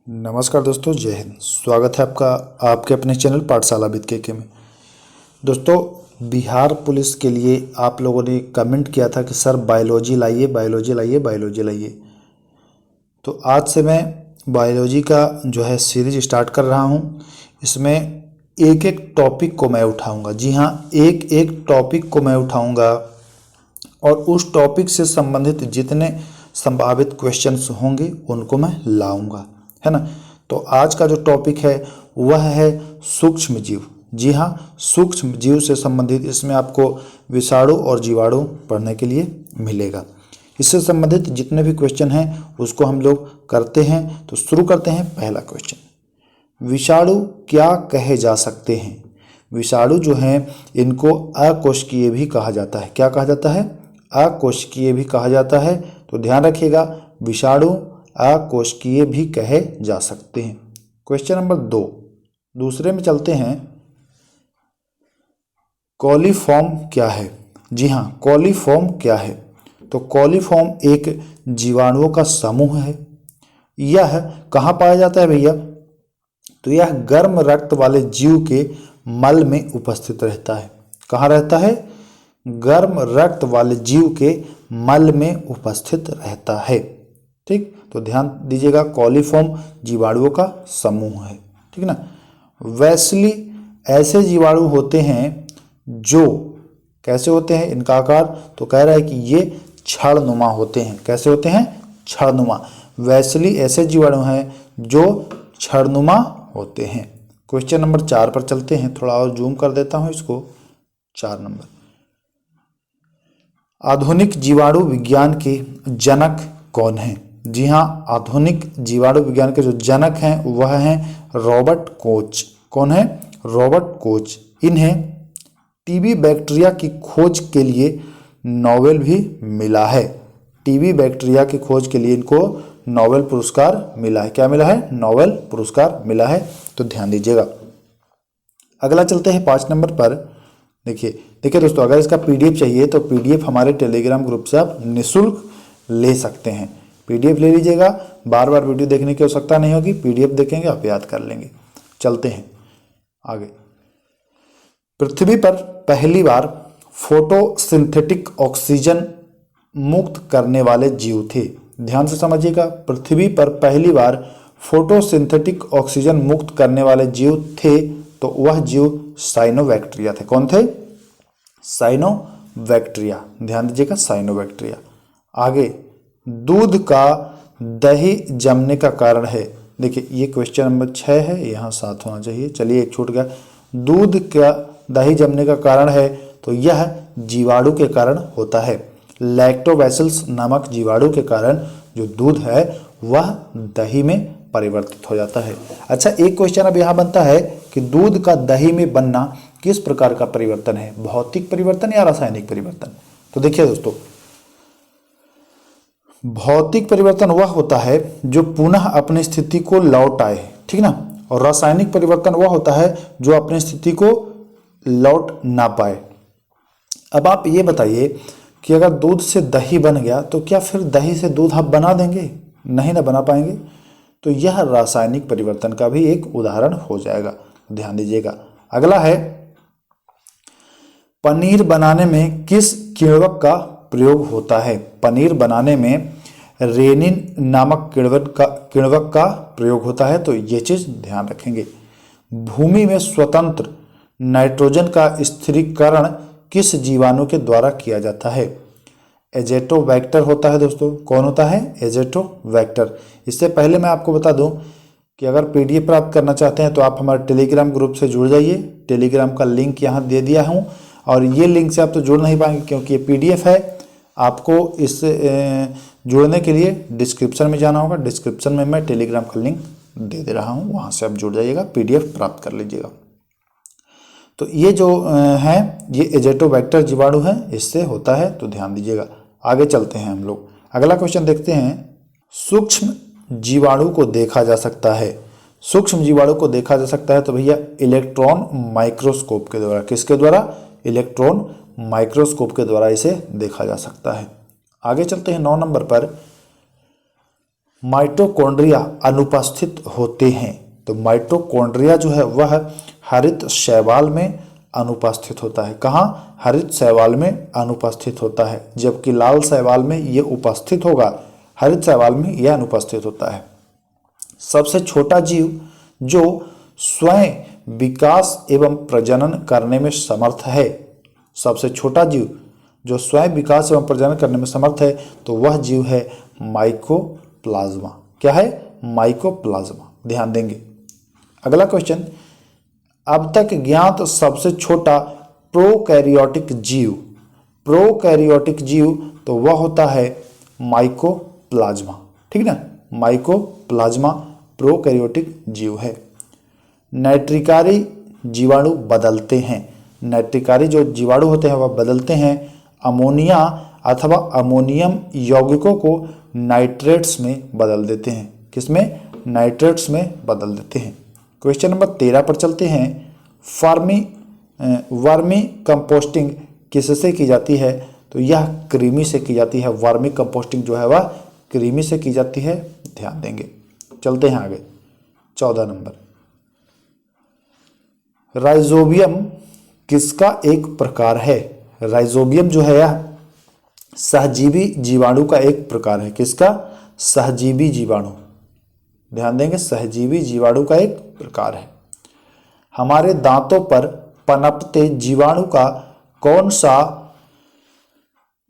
नमस्कार दोस्तों, जय हिंद। स्वागत है आपका आपके अपने चैनल पाठशाला विद के में। दोस्तों, बिहार पुलिस के लिए आप लोगों ने कमेंट किया था कि सर बायोलॉजी लाइए, बायोलॉजी लाइए, बायोलॉजी लाइए। तो आज से मैं बायोलॉजी का जो है सीरीज स्टार्ट कर रहा हूँ। इसमें एक एक टॉपिक को मैं उठाऊँगा। जी हाँ, एक एक टॉपिक को मैं उठाऊँगा और उस टॉपिक से संबंधित जितने संभावित क्वेश्चंस होंगे उनको मैं लाऊंगा, है ना। तो आज का जो टॉपिक है वह है सूक्ष्म जीव। जी हाँ, सूक्ष्म जीव से संबंधित इसमें आपको विषाणु और जीवाणु पढ़ने के लिए मिलेगा। इससे संबंधित जितने भी क्वेश्चन हैं उसको हम लोग करते हैं। तो शुरू करते हैं। पहला क्वेश्चन, विषाणु क्या कहे जा सकते हैं? विषाणु जो हैं इनको अकोशिकीय भी कहा जाता है। क्या कहा जाता है? अकोशिकीय भी कहा जाता है। तो ध्यान रखिएगा, विषाणु अकोशिकीय भी कहे जा सकते हैं। क्वेश्चन नंबर 2, दूसरे में चलते हैं। कॉलीफॉर्म क्या है? जी हाँ, कॉलीफॉर्म क्या है? तो कॉलीफॉर्म एक जीवाणुओं का समूह है। यह कहाँ पाया जाता है भैया? तो यह गर्म रक्त वाले जीव के मल में उपस्थित रहता है। कहाँ रहता है? गर्म रक्त वाले जीव के मल में उपस्थित रहता है। ठीक, तो ध्यान दीजिएगा, कॉलीफॉर्म जीवाणुओं का समूह है। ठीक ना। वैसली ऐसे जीवाणु होते हैं जो कैसे होते हैं? इनका आकार तो कह रहा है कि ये छड़नुमा होते हैं। कैसे होते हैं? छड़नुमा। वैसली ऐसे जीवाणु हैं जो छड़नुमा होते हैं। क्वेश्चन नंबर 4 पर चलते हैं। थोड़ा और जूम कर देता हूं इसको। 4 नंबर, आधुनिक जीवाणु विज्ञान के जनक कौन हैं? जी हाँ, आधुनिक जीवाणु विज्ञान के जो जनक हैं वह हैं रॉबर्ट कोच। कौन है? Robert Koch. इन्हें टीबी बैक्टीरिया की खोज के लिए नोबेल भी मिला है। टीबी बैक्टीरिया की खोज के लिए इनको नोबेल पुरस्कार मिला है। क्या मिला है? नोबेल पुरस्कार मिला है। तो ध्यान दीजिएगा। अगला चलते हैं 5 नंबर पर। देखिए दोस्तों, अगर इसका पीडीएफ चाहिए तो पीडीएफ हमारे टेलीग्राम ग्रुप से आप निःशुल्क ले सकते हैं। पीडीएफ ले लीजिएगा, बार बार वीडियो देखने की आवश्यकता नहीं होगी। पीडीएफ देखेंगे, आप याद कर लेंगे। चलते हैं आगे। पृथ्वी पर पहली बार फोटोसिंथेटिक ऑक्सीजन मुक्त करने वाले जीव थे। ध्यान से समझिएगा, पृथ्वी पर पहली बार फोटोसिंथेटिक ऑक्सीजन मुक्त करने वाले जीव थे तो वह जीव साइनोबैक्टीरिया थे। कौन थे? साइनोबैक्टीरिया। ध्यान दीजिएगा, साइनोबैक्टीरिया। आगे, दूध का दही जमने का कारण है। देखिए, ये क्वेश्चन नंबर 6 है, यहाँ 7 होना चाहिए। चलिए, एक छूट गया। दूध का दही जमने का कारण है तो यह जीवाणु के कारण होता है। लैक्टोबैसिलस नामक जीवाणु के कारण जो दूध है वह दही में परिवर्तित हो जाता है। अच्छा, एक क्वेश्चन अब यहाँ बनता है कि दूध का दही में बनना किस प्रकार का परिवर्तन है? भौतिक परिवर्तन या रासायनिक परिवर्तन? तो देखिए दोस्तों, भौतिक परिवर्तन वह होता है जो पुनः अपनी स्थिति को लौट आए। ठीक ना। और रासायनिक परिवर्तन वह होता है जो अपनी स्थिति को लौट ना पाए। अब आप ये बताइए कि अगर दूध से दही बन गया तो क्या फिर दही से दूध आप बना देंगे? नहीं ना बना पाएंगे। तो यह रासायनिक परिवर्तन का भी एक उदाहरण हो जाएगा। ध्यान दीजिएगा। अगला है, पनीर बनाने में किस किण्वक का प्रयोग होता है? पनीर बनाने में रेनिन नामक किण्वक का प्रयोग होता है। तो ये चीज ध्यान रखेंगे। भूमि में स्वतंत्र नाइट्रोजन का स्थिरीकरण किस जीवाणु के द्वारा किया जाता है? एजेटोबैक्टर होता है दोस्तों। कौन होता है? एजेटोबैक्टर। इससे पहले मैं आपको बता दूं कि अगर पीडीएफ प्राप्त करना चाहते हैं तो आप हमारे टेलीग्राम ग्रुप से जुड़ जाइए। टेलीग्राम का लिंक यहाँ दे दिया हूँ और ये लिंक से आप तो जुड़ नहीं पाएंगे क्योंकि ये पीडीएफ है। आपको इससे जुड़ने के लिए डिस्क्रिप्शन में जाना होगा। डिस्क्रिप्शन में मैं टेलीग्राम का लिंक दे रहा हूँ, वहाँ से आप जुड़ जाइएगा, पीडीएफ प्राप्त कर लीजिएगा। तो ये जो है ये एजेटोबैक्टर जीवाणु है, इससे होता है। तो ध्यान दीजिएगा। आगे चलते हैं हम लोग। अगला क्वेश्चन देखते हैं। सूक्ष्म जीवाणु को देखा जा सकता है। सूक्ष्म जीवाणु को देखा जा सकता है तो भैया इलेक्ट्रॉन माइक्रोस्कोप के द्वारा। किसके द्वारा? इलेक्ट्रॉन माइक्रोस्कोप के द्वारा इसे देखा जा सकता है। आगे चलते हैं 9 नंबर पर। माइटोकॉन्ड्रिया अनुपस्थित होते हैं। तो माइटोकॉन्ड्रिया जो है वह हरित शैवाल में अनुपस्थित होता है। कहाँ? हरित शैवाल में अनुपस्थित होता है, जबकि लाल शैवाल में ये उपस्थित होगा, हरित शैवाल में यह अनुपस्थित होता है। सबसे छोटा जीव जो स्वयं विकास एवं प्रजनन करने में समर्थ है, सबसे छोटा जीव जो स्वयं विकास एवं प्रजनन करने में समर्थ है, तो वह जीव है माइकोप्लाज्मा। क्या है? माइकोप्लाज्मा। ध्यान देंगे। अगला क्वेश्चन, अब तक ज्ञात सबसे छोटा प्रोकैरियोटिक जीव, प्रोकैरियोटिक जीव तो वह होता है माइकोप्लाज्मा। ठीक ना, माइकोप्लाज्मा प्रोकैरियोटिक जीव है। नाइट्रिकारी जीवाणु बदलते हैं, नाइट्रिकारी जो जीवाणु होते हैं वह बदलते हैं अमोनिया अथवा अमोनियम यौगिकों को नाइट्रेट्स में बदल देते हैं। किसमें? नाइट्रेट्स में बदल देते हैं। क्वेश्चन नंबर 13 पर चलते हैं। वर्मी कंपोस्टिंग किससे की जाती है? तो यह कृमि से की जाती है। वर्मी कंपोस्टिंग जो है वह कृमि से की जाती है। ध्यान देंगे। चलते हैं आगे। 14 नंबर, राइजोबियम किसका एक प्रकार है? राइजोबियम जो है यह सहजीवी जीवाणु का एक प्रकार है। किसका? सहजीवी जीवाणु। ध्यान देंगे, सहजीवी जीवाणु का एक प्रकार है। हमारे दांतों पर पनपते जीवाणु का कौन सा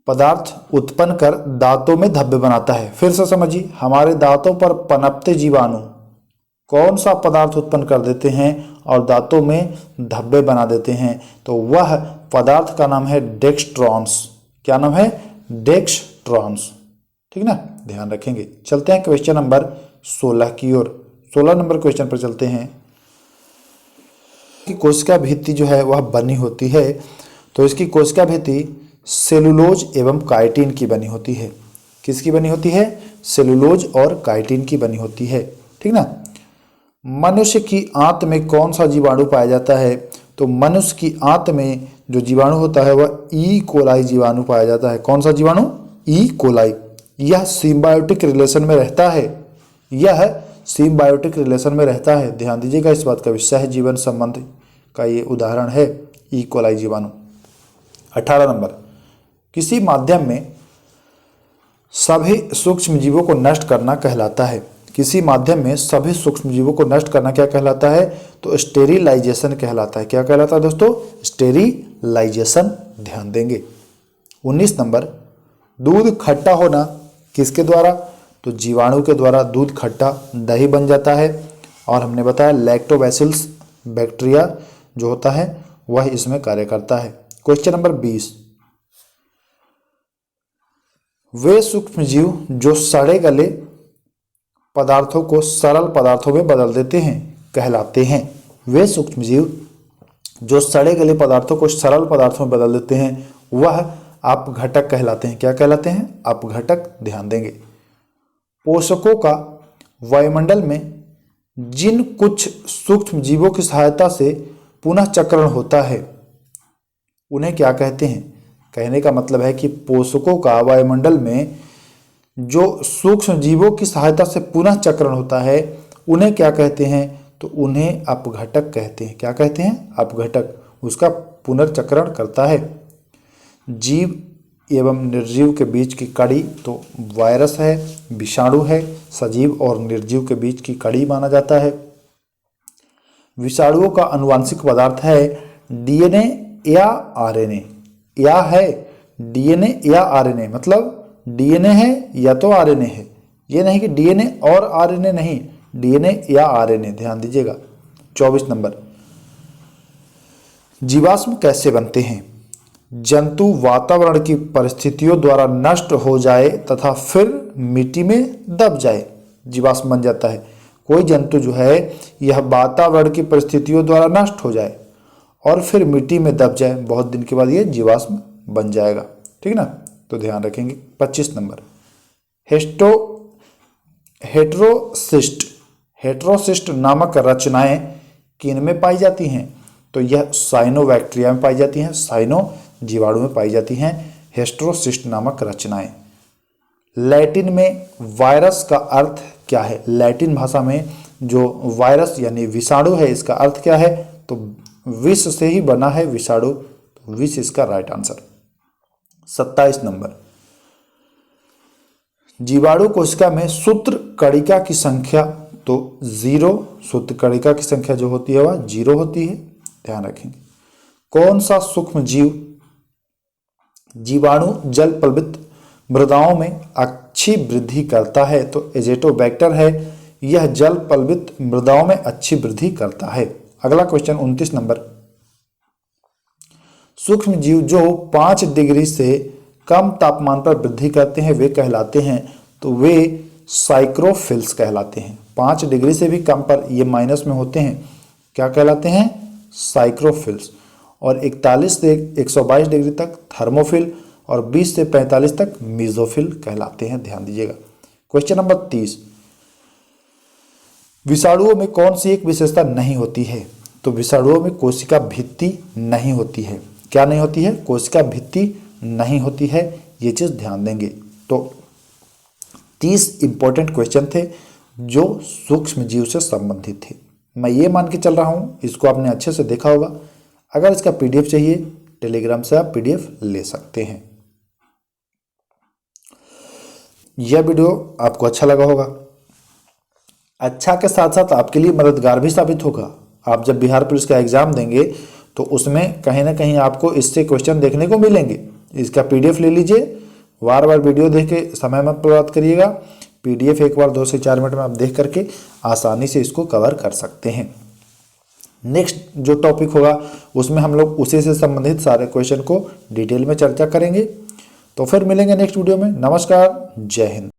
पदार्थ उत्पन्न कर दांतों में धब्बे बनाता है? फिर से समझिए, हमारे दांतों पर पनपते जीवाणु कौन सा पदार्थ उत्पन्न कर देते हैं और दांतों में धब्बे बना देते हैं? तो वह पदार्थ का नाम है डेक्स्ट्रॉन्स। क्या नाम है? डेक्स्ट्रॉन्स। ठीक ना, ध्यान रखेंगे। चलते हैं क्वेश्चन नंबर 16 की ओर। 16 नंबर क्वेश्चन पर चलते हैं कि कोशिका भित्ति जो है वह बनी होती है, तो इसकी कोशिका भित्ति सेलुलोज एवं काइटिन की बनी होती है। किसकी बनी होती है? सेलुलोज और काइटिन की बनी होती है। ठीक ना। मनुष्य की आंत में कौन सा जीवाणु पाया जाता है? तो मनुष्य की आंत में जो जीवाणु होता है वह ई कोलाई जीवाणु पाया जाता है। कौन सा जीवाणु? E coli. यह सिम्बायोटिक रिलेशन में रहता है, यह सिम्बायोटिक रिलेशन में रहता है। ध्यान दीजिएगा इस बात का भी, सहजीवन संबंध का ये उदाहरण है ई कोलाई जीवाणु। 18 नंबर, किसी माध्यम में सभी सूक्ष्म जीवों को नष्ट करना कहलाता है। किसी माध्यम में सभी सूक्ष्म जीवों को नष्ट करना क्या कहलाता है? तो स्टेरिलाइजेशन कहलाता है। क्या कहलाता है दोस्तों? स्टेरिलाइजेशन। ध्यान देंगे। 19 नंबर, दूध खट्टा होना किसके द्वारा? तो जीवाणु के द्वारा दूध खट्टा दही बन जाता है। और हमने बताया लैक्टोबैसिलस बैक्टीरिया जो होता है वह इसमें कार्य करता है। क्वेश्चन नंबर 20, वे सूक्ष्म जीव जो सड़े गले पदार्थों को सरल पदार्थों में बदल देते हैं कहलाते हैं। वे सूक्ष्म जीव जो सड़े गले पदार्थों को सरल पदार्थों में बदल देते हैं वह अपघटक कहलाते हैं। क्या कहलाते हैं? अपघटक। ध्यान देंगे। पोषकों का वायुमंडल में जिन कुछ सूक्ष्म जीवों की सहायता से पुनः चक्रण होता है उन्हें क्या कहते हैं? कहने का मतलब है कि पोषकों का वायुमंडल में जो सूक्ष्म जीवों की सहायता से पुनः चक्रण होता है उन्हें क्या कहते हैं? तो उन्हें अपघटक कहते हैं। क्या कहते हैं? अपघटक। उसका पुनर्चक्रण करता है। जीव एवं निर्जीव के बीच की कड़ी तो वायरस है, विषाणु है। सजीव और निर्जीव के बीच की कड़ी माना जाता है। विषाणुओं का आनुवंशिक पदार्थ है डीएनए या आरएनए। या है डीएनए या आरएनए, मतलब डीएनए है या तो आरएनए है। ये नहीं कि डीएनए और आरएनए नहीं, डीएनए या आरएनए। ध्यान दीजिएगा। 24 नंबर, जीवाश्म कैसे बनते हैं? जंतु वातावरण की परिस्थितियों द्वारा नष्ट हो जाए तथा फिर मिट्टी में दब जाए, जीवाश्म बन जाता है। कोई जंतु जो है यह वातावरण की परिस्थितियों द्वारा नष्ट हो जाए और फिर मिट्टी में दब जाए, बहुत दिन के बाद ये जीवाश्म बन जाएगा। ठीक ना, तो ध्यान रखेंगे। 25 नंबर, हेट्रोसिस्ट नामक रचनाएं किन में पाई जाती हैं? तो यह साइनोबैक्टीरिया में पाई जाती हैं, साइनो जीवाणु में पाई जाती हैं हेट्रोसिस्ट नामक रचनाएं। लैटिन में वायरस का अर्थ क्या है? लैटिन भाषा में जो वायरस यानी विषाणु है इसका अर्थ क्या है? तो विष से ही बना है विषाणु, तो विष इसका राइट आंसर। 27 नंबर, जीवाणु कोशिका में सूत्र कणिका की संख्या तो 0, सूत्र कणिका की संख्या जो होती है वह 0 होती है, ध्यान रखेंगे। कौन सा सूक्ष्म जीव जीवाणु जल प्लवित मृदाओं में अच्छी वृद्धि करता है? तो एजेटोबैक्टर है, यह जल प्लवित मृदाओं में अच्छी वृद्धि करता है। अगला क्वेश्चन 29 नंबर, सूक्ष्म जीव जो 5 डिग्री से कम तापमान पर वृद्धि करते हैं वे कहलाते हैं, तो वे साइक्रोफिल्स कहलाते हैं। 5 डिग्री से भी कम पर, ये माइनस में होते हैं, क्या कहलाते हैं? साइक्रोफिल्स। और 41 से 122 डिग्री तक थर्मोफिल और 20 से 45 तक मीजोफिल कहलाते हैं, ध्यान दीजिएगा। क्वेश्चन नंबर 30, विषाणुओं में कौन सी एक विशेषता नहीं होती है? तो विषाणुओं में कोशिका भित्ति नहीं होती है। क्या नहीं होती है? कोशिका भित्ति नहीं होती है, ये चीज ध्यान देंगे। तो 30 इंपॉर्टेंट क्वेश्चन थे जो सूक्ष्म जीव से संबंधित थे। मैं ये मान के चल रहा हूं इसको आपने अच्छे से देखा होगा। अगर इसका पीडीएफ चाहिए टेलीग्राम से आप पीडीएफ ले सकते हैं। यह वीडियो आपको अच्छा लगा होगा, अच्छा के साथ साथ आपके लिए मददगार भी साबित होगा। आप जब बिहार पुलिस का एग्जाम देंगे तो उसमें कहीं ना कहीं आपको इससे क्वेश्चन देखने को मिलेंगे। इसका पीडीएफ ले लीजिए, बार बार वीडियो देख के समय मत बर्बाद करिएगा। पीडीएफ एक बार 2 से 4 मिनट में आप देख करके आसानी से इसको कवर कर सकते हैं। नेक्स्ट जो टॉपिक होगा उसमें हम लोग उसी से संबंधित सारे क्वेश्चन को डिटेल में चर्चा करेंगे। तो फिर मिलेंगे नेक्स्ट वीडियो में। नमस्कार, जय हिंद।